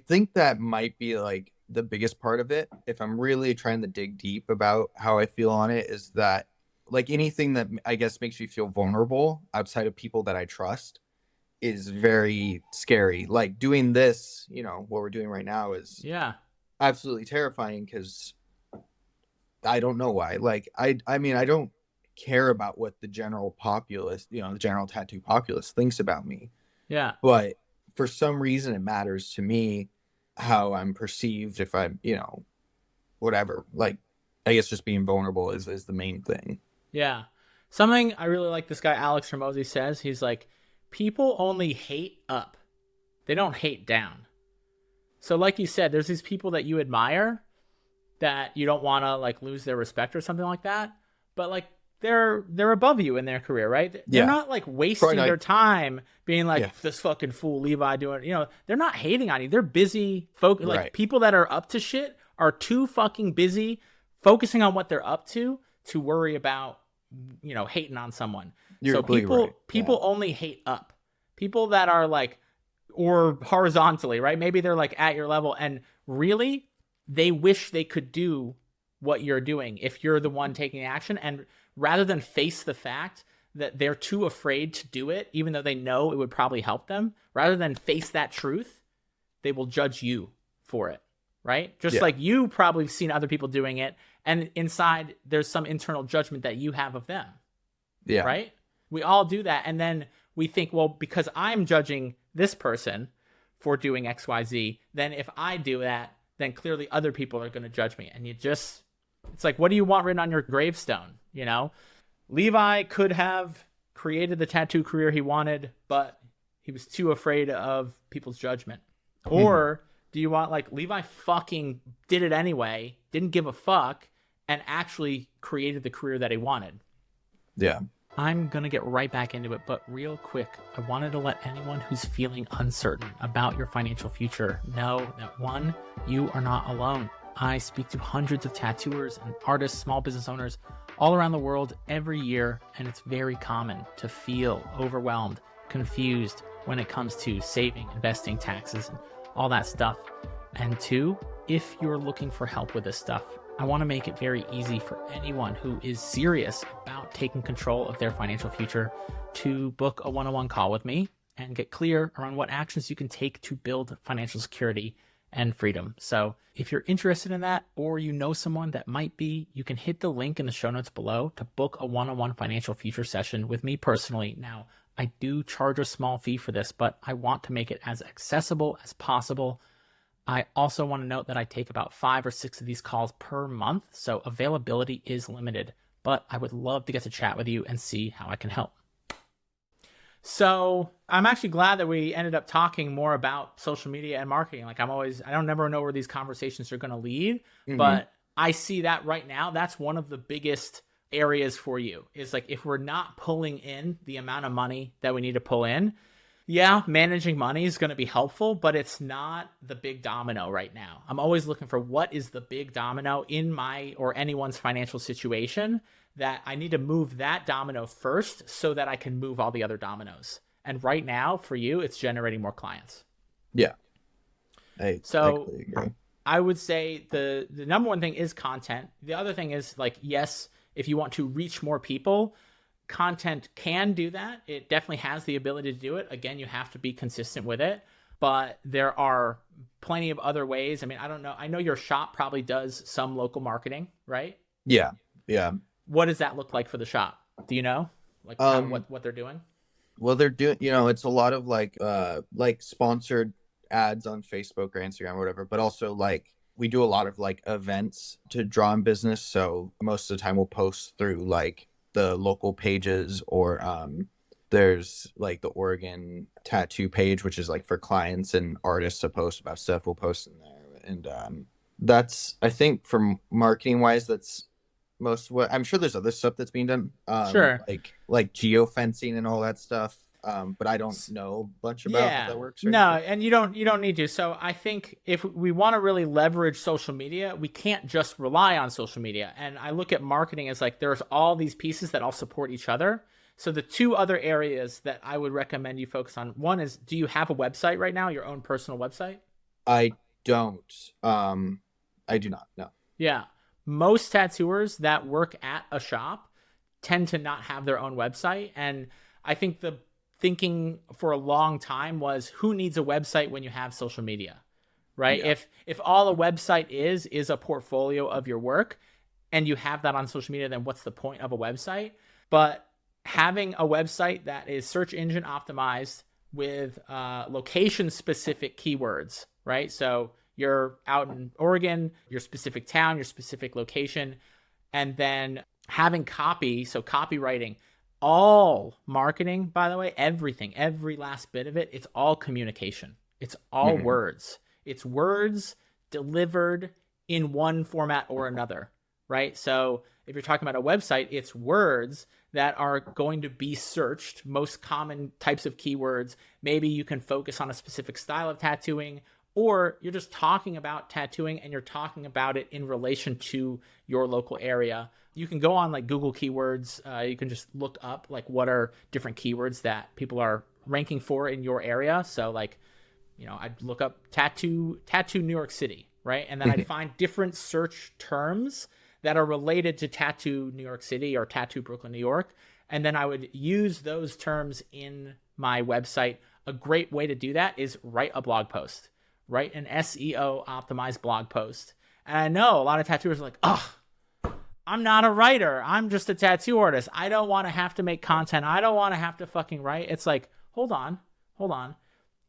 think that might be like the biggest part of it. If I'm really trying to dig deep about how I feel on it, is that like anything that I guess makes me feel vulnerable outside of people that I trust is very scary. Like doing this, what we're doing right now is absolutely terrifying, because I don't know why. Like, I mean, I don't care about what the general populace, the general tattoo populace thinks about me. Yeah. But for some reason it matters to me. how I'm perceived, if I'm, whatever. Like, I guess just being vulnerable is the main thing. Yeah. Something I really like this guy Alex Ramosi says, he's like, people only hate up. They don't hate down. So like you said, there's these people that you admire that you don't want to like lose their respect or something like that. But like they're above you in their career, right? They're Yeah. not like wasting Probably not. their time being like Yeah. this fucking fool Levi doing, they're not hating on you. They're busy like Right. people that are up to shit are too fucking busy focusing on what they're up to worry about, hating on someone. You're So completely people right. people Yeah. only hate up. People that are like or horizontally, right? Maybe they're like at your level and really they wish they could do what you're doing if you're the one taking action. And rather than face the fact that they're too afraid to do it, even though they know it would probably help them, rather than face that truth, they will judge you for it, right? Just Yeah. like you probably seen other people doing it. And inside, there's some internal judgment that you have of them, Yeah. right? We all do that. And then we think, well, because I'm judging this person for doing XYZ, then if I do that, then clearly other people are going to judge me. And it's like, what do you want written on your gravestone? Levi could have created the tattoo career he wanted, but he was too afraid of people's judgment. Or do you want like Levi fucking did it anyway, didn't give a fuck, and actually created the career that he wanted? Yeah. I'm going to get right back into it, but real quick, I wanted to let anyone who's feeling uncertain about your financial future know that one, you are not alone. I speak to hundreds of tattooers and artists, small business owners all around the world every year, and it's very common to feel overwhelmed, confused when it comes to saving, investing, taxes, and all that stuff. And two, if you're looking for help with this stuff, I want to make it very easy for anyone who is serious about taking control of their financial future to book a one-on-one call with me and get clear around what actions you can take to build financial security and freedom. So if you're interested in that, or you know someone that might be, you can hit the link in the show notes below to book a one-on-one financial future session with me personally. Now, I do charge a small fee for this, but I want to make it as accessible as possible. I also want to note that I take about 5 or 6 of these calls per month, so availability is limited, but I would love to get to chat with you and see how I can help. So I'm actually glad that we ended up talking more about social media and marketing. Like I don't never know where these conversations are going to lead, but I see that right now, that's one of the biggest areas for you is like, if we're not pulling in the amount of money that we need to pull in, yeah, managing money is going to be helpful, but it's not the big domino right now. I'm always looking for what is the big domino in my or anyone's financial situation that I need to move that domino first so that I can move all the other dominoes. And right now for you, it's generating more clients. Yeah. I completely agree. I would say the number one thing is content. The other thing is like, yes, if you want to reach more people, content can do that. It definitely has the ability to do it. Again, you have to be consistent with it, but there are plenty of other ways. I mean, I don't know. I know your shop probably does some local marketing, right? Yeah. Yeah. What does that look like for the shop? Do you know like what they're doing? Well, they're doing, it's a lot of like sponsored ads on Facebook or Instagram or whatever, but also like we do a lot of like events to draw in business. So most of the time we'll post through like the local pages, or there's like the Oregon tattoo page, which is like for clients and artists to post about stuff. We'll post in there, and that's, I think, from marketing wise, that's most of what. I'm sure there's other stuff that's being done, Sure, like geofencing and all that stuff. But I don't know much about how that works. No, and you don't need to. So I think if we want to really leverage social media, we can't just rely on social media. And I look at marketing as like there's all these pieces that all support each other. So the two other areas that I would recommend you focus on, one is, do you have a website right now, your own personal website? I don't. I do not. No. Yeah. Most tattooers that work at a shop tend to not have their own website. And I think the thinking for a long time was, who needs a website when you have social media, right? Yeah. If all a website is a portfolio of your work and you have that on social media, then what's the point of a website? But having a website that is search engine optimized with location specific keywords, right? So you're out in Oregon, your specific town, your specific location, and then having copy, so copywriting, all marketing, by the way, everything, every last bit of it, it's all communication. It's all words. It's words delivered in one format or another, right? So if you're talking about a website, it's words that are going to be searched, most common types of keywords. Maybe you can focus on a specific style of tattooing, or you're just talking about tattooing and you're talking about it in relation to your local area. You can go on like Google keywords. You can just look up like what are different keywords that people are ranking for in your area. So like, I'd look up tattoo New York City, right? And then I'd find different search terms that are related to tattoo New York City or tattoo Brooklyn, New York. And then I would use those terms in my website. A great way to do that is write a blog post, write an SEO optimized blog post. And I know a lot of tattooers are like, oh, I'm not a writer. I'm just a tattoo artist. I don't want to have to make content. I don't want to have to fucking write. It's like, hold on.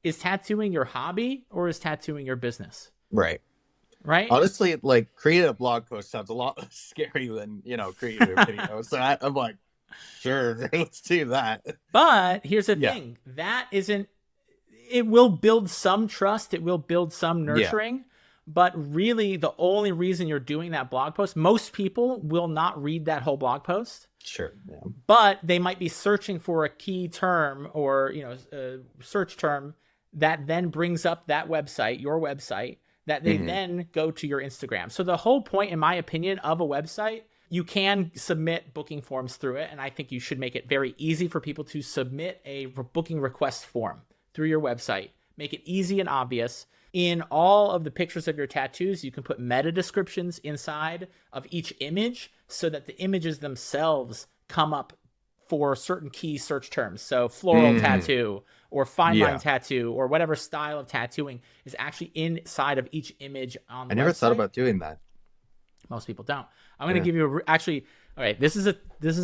Is tattooing your hobby or is tattooing your business? Right. Honestly, like creating a blog post sounds a lot less scary than, creating a video. So I'm like, sure, let's do that. But here's the thing. That isn't, it will build some trust. It will build some nurturing. Yeah. But really the only reason you're doing that blog post, most people will not read that whole blog post. Sure. Yeah. But they might be searching for a key term or, a search term that then brings up that website, your website, that they then go to your Instagram. So the whole point, in my opinion, of a website, you can submit booking forms through it. And I think you should make it very easy for people to submit a booking request form through your website. Make it easy and obvious. In all of the pictures of your tattoos, you can put meta descriptions inside of each image so that the images themselves come up for certain key search terms. So floral tattoo or fine line tattoo or whatever style of tattooing is actually inside of each image on the I never website. Thought about doing that. Most people don't. I'm going to give you all right, this is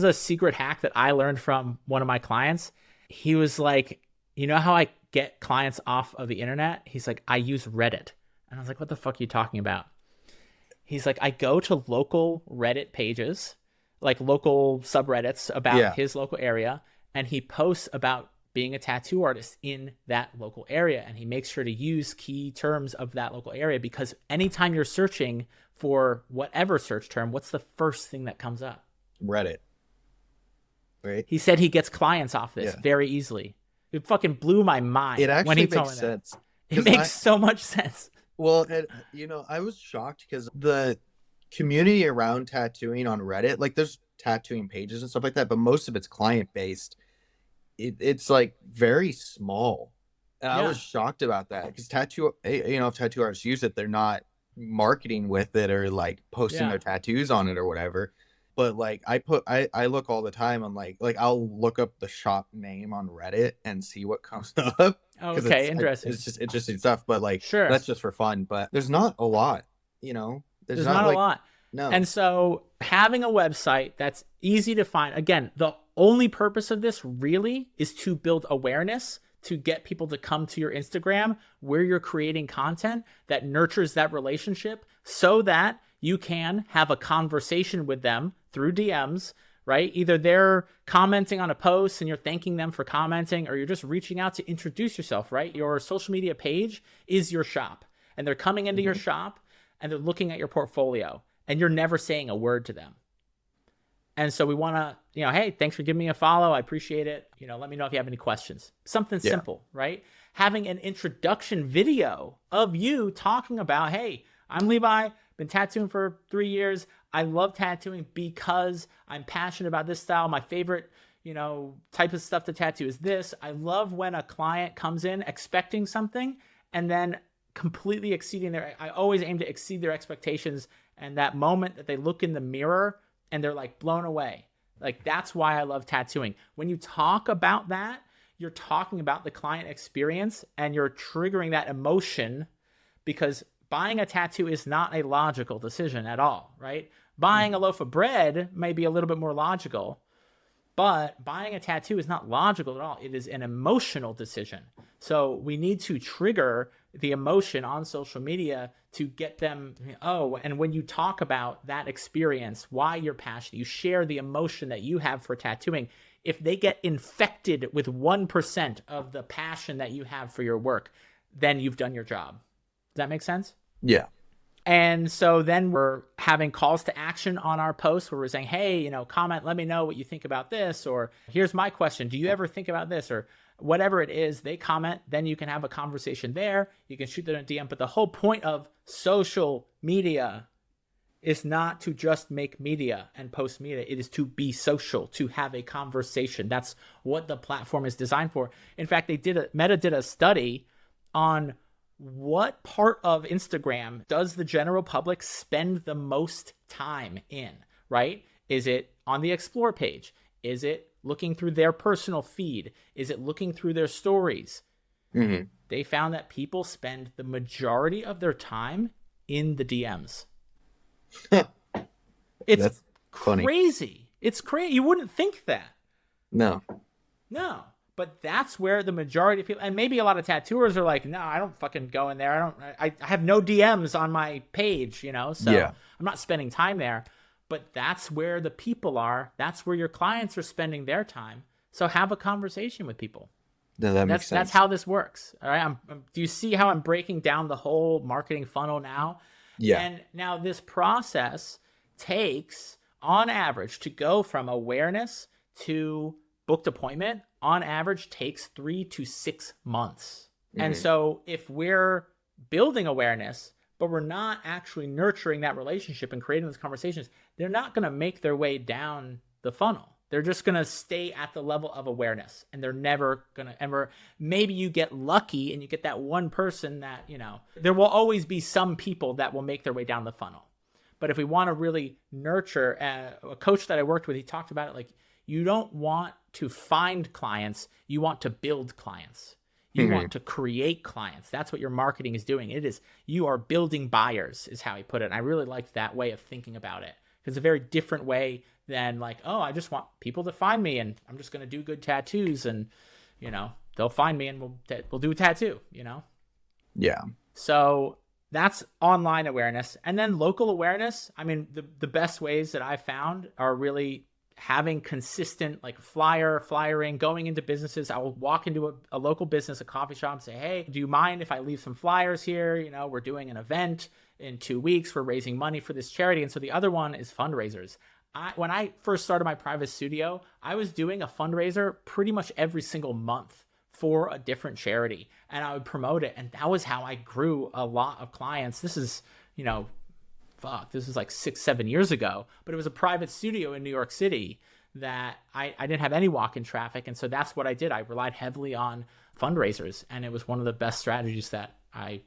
a secret hack that I learned from one of my clients. He was like, you know how I get clients off of the internet? He's like, I use Reddit. And I was like, what the fuck are you talking about? He's like, I go to local Reddit pages, like local subreddits about his local area, and he posts about being a tattoo artist in that local area. And he makes sure to use key terms of that local area, because anytime you're searching for whatever search term, what's the first thing that comes up? Reddit. Right. He said he gets clients off this very easily. It fucking blew my mind. It actually when he makes sense. It makes so much sense. Well, I was shocked because the community around tattooing on Reddit, like there's tattooing pages and stuff like that, but most of it's client based. It's like very small. And I was shocked about that because if tattoo artists use it, they're not marketing with it or like posting their tattoos on it or whatever. But like I look all the time on like I'll look up the shop name on Reddit and see what comes up. Okay, interesting. It's just interesting stuff, but like sure, that's just for fun. But there's not a lot, There's not a lot. No. And so having a website that's easy to find, again, the only purpose of this really is to build awareness, to get people to come to your Instagram where you're creating content that nurtures that relationship so that you can have a conversation with them through DMs, right? Either they're commenting on a post and you're thanking them for commenting, or you're just reaching out to introduce yourself, right? Your social media page is your shop, and they're coming into your shop and they're looking at your portfolio, and you're never saying a word to them. And so we want to, hey, thanks for giving me a follow. I appreciate it. Let me know if you have any questions. Something simple, right? Having an introduction video of you talking about, hey, I'm Levi, been tattooing for 3 years. I love tattooing because I'm passionate about this style. My favorite, type of stuff to tattoo is this. I love when a client comes in expecting something and then completely exceeding I always aim to exceed their expectations. And that moment that they look in the mirror and they're like blown away. Like, that's why I love tattooing. When you talk about that, you're talking about the client experience and you're triggering that emotion, because buying a tattoo is not a logical decision at all, right? Buying a loaf of bread may be a little bit more logical, but buying a tattoo is not logical at all. It is an emotional decision. So we need to trigger the emotion on social media to get them, oh, and when you talk about that experience, why you're passionate, you share the emotion that you have for tattooing. If they get infected with 1% of the passion that you have for your work, then you've done your job. Does that make sense? Yeah. And so then we're having calls to action on our posts where we're saying, hey, comment, let me know what you think about this, or here's my question, do you ever think about this, or whatever it is. They comment, then you can have a conversation there. You can shoot them a DM. But the whole point of social media is not to just make media and post media. It is to be social, to have a conversation. That's what the platform is designed for. In fact, Meta did a study on what part of Instagram does the general public spend the most time in, right? Is it on the explore page? Is it looking through their personal feed? Is it looking through their stories? Mm-hmm. They found that people spend the majority of their time in the DMs. It's That's funny. crazy. It's crazy. You wouldn't think that. No. But that's where the majority of people, and maybe a lot of tattooers are like, no, I don't fucking go in there. I have no DMs on my page, so Yeah. I'm not spending time there. But that's where the people are. That's where your clients are spending their time. So have a conversation with people. No, that makes sense. That's how this works. All right. Do you see how I'm breaking down the whole marketing funnel now? Yeah. And now this process takes, on average, to go from awareness to booked appointment, on average takes 3 to 6 months. Mm-hmm. And so if we're building awareness, but we're not actually nurturing that relationship and creating those conversations, they're not going to make their way down the funnel. They're just going to stay at the level of awareness, and they're never going to ever, maybe you get lucky and you get that one person that, there will always be some people that will make their way down the funnel. But if we want to really nurture, a coach that I worked with, he talked about it like, you don't want to find clients, you want to build clients. You want to create clients. That's what your marketing is doing. You are building buyers, is how he put it. And I really liked that way of thinking about it. It's a very different way than like, oh, I just want people to find me and I'm just going to do good tattoos and, they'll find me and we'll do a tattoo, Yeah. So that's online awareness. And then local awareness. I mean, the best ways that I've found are really having consistent like flyering, going into businesses. I will walk into a local business, a coffee shop, and say, hey, do you mind if I leave some flyers here? We're doing an event in 2 weeks. We're raising money for this charity. And so the other one is fundraisers. When I first started my private studio, I was doing a fundraiser pretty much every single month for a different charity, and I would promote it. And that was how I grew a lot of clients. This is, this was like 6-7 years ago, but it was a private studio in New York City that I didn't have any walk-in traffic. And so that's what I did. I relied heavily on fundraisers, and it was one of the best strategies that I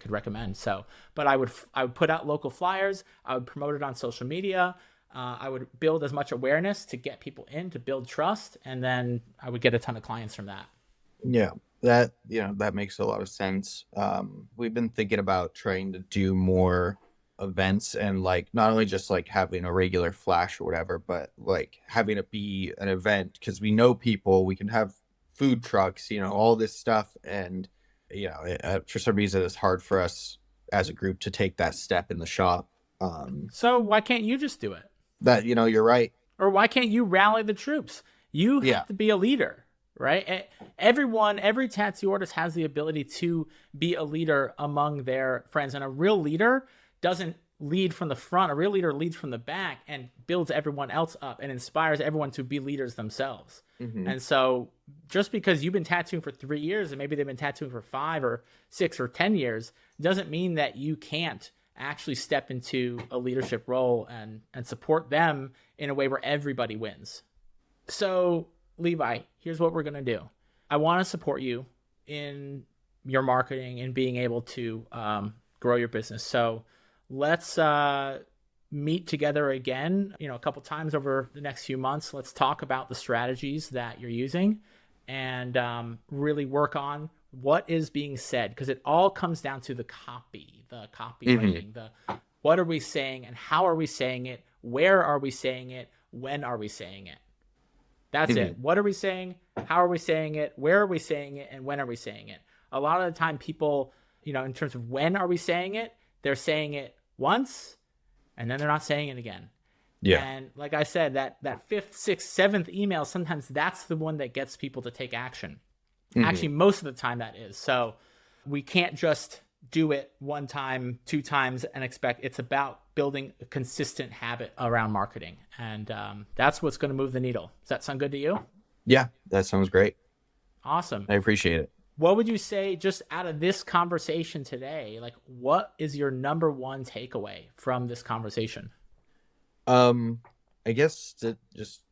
could recommend. So, but I would put out local flyers. I would promote it on social media. I would build as much awareness to get people in, to build trust. And then I would get a ton of clients from that. Yeah, that makes a lot of sense. We've been thinking about trying to do more events and like not only just like having a regular flash or whatever, but like having it be an event because we know people, we can have food trucks, all this stuff. And, for some reason, it's hard for us as a group to take that step in the shop. So why can't you just do it? That, you're right. Or why can't you rally the troops? You have to be a leader, right? Every tattoo artist has the ability to be a leader among their friends. And a real leader doesn't lead from the front. A real leader leads from the back and builds everyone else up and inspires everyone to be leaders themselves. Mm-hmm. And so just because you've been tattooing for 3 years and maybe they've been tattooing for 5 or 6 or 10 years doesn't mean that you can't actually step into a leadership role and support them in a way where everybody wins. So Levi, here's what we're going to do. I want to support you in your marketing and being able to grow your business. So let's meet together again, a couple times over the next few months. Let's talk about the strategies that you're using and really work on what is being said, because it all comes down to the copywriting, mm-hmm. What are we saying and how are we saying it? Where are we saying it? When are we saying it? That's mm-hmm. it. What are we saying? How are we saying it? Where are we saying it? And when are we saying it? A lot of the time people in terms of when are we saying it, they're saying it once and then they're not saying it again. Yeah. And like I said, that fifth, sixth, seventh email, sometimes that's the one that gets people to take action. Actually, most of the time that is. So we can't just do it one time, two times and expect. It's about building a consistent habit around marketing. And that's what's going to move the needle. Does that sound good to you? Yeah, that sounds great. Awesome. I appreciate it. What would you say just out of this conversation today? Like, what is your number one takeaway from this conversation? I guess to just,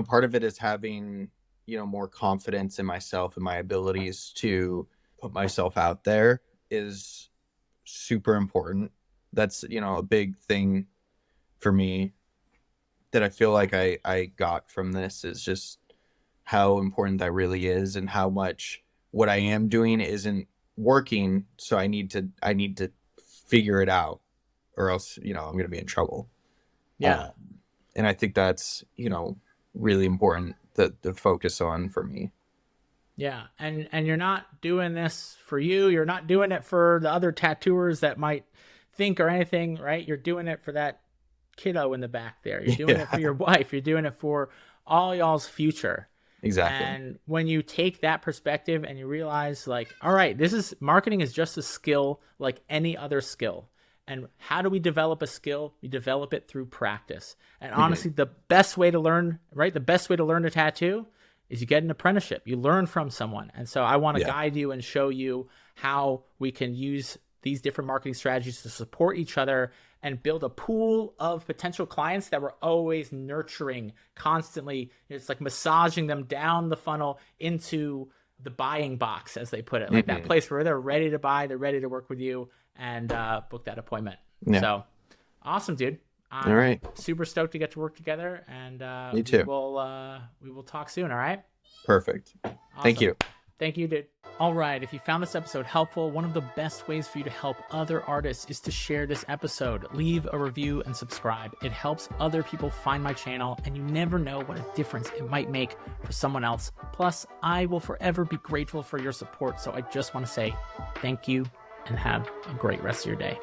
part of it is having, more confidence in myself and my abilities to put myself out there is super important. That's, a big thing for me that I feel like I got from this, is just how important that really is, and how much what I am doing isn't working. So I need to figure it out, or else, I'm going to be in trouble. Yeah. And I think that's, really important to focus on for me. Yeah. And you're not doing this for you. You're not doing it for the other tattooers that might think or anything, right? You're doing it for that kiddo in the back there. You're doing it for your wife. You're doing it for all y'all's future. Exactly. And when you take that perspective and you realize, like, all right, marketing is just a skill like any other skill. And how do we develop a skill? We develop it through practice. And honestly, the best way to learn, right? The best way to learn a tattoo is you get an apprenticeship. You learn from someone. And so I want to guide you and show you how we can use these different marketing strategies to support each other and build a pool of potential clients that we're always nurturing constantly. It's like massaging them down the funnel into the buying box, as they put it, like that place where they're ready to buy, they're ready to work with you and book that appointment. Yeah. So awesome, dude. All right. Super stoked to get to work together, and me too. We will talk soon. All right. Perfect. Awesome. Thank you. Thank you, dude. All right. If you found this episode helpful, one of the best ways for you to help other artists is to share this episode. Leave a review and subscribe. It helps other people find my channel, and you never know what a difference it might make for someone else. Plus, I will forever be grateful for your support. So I just want to say thank you and have a great rest of your day.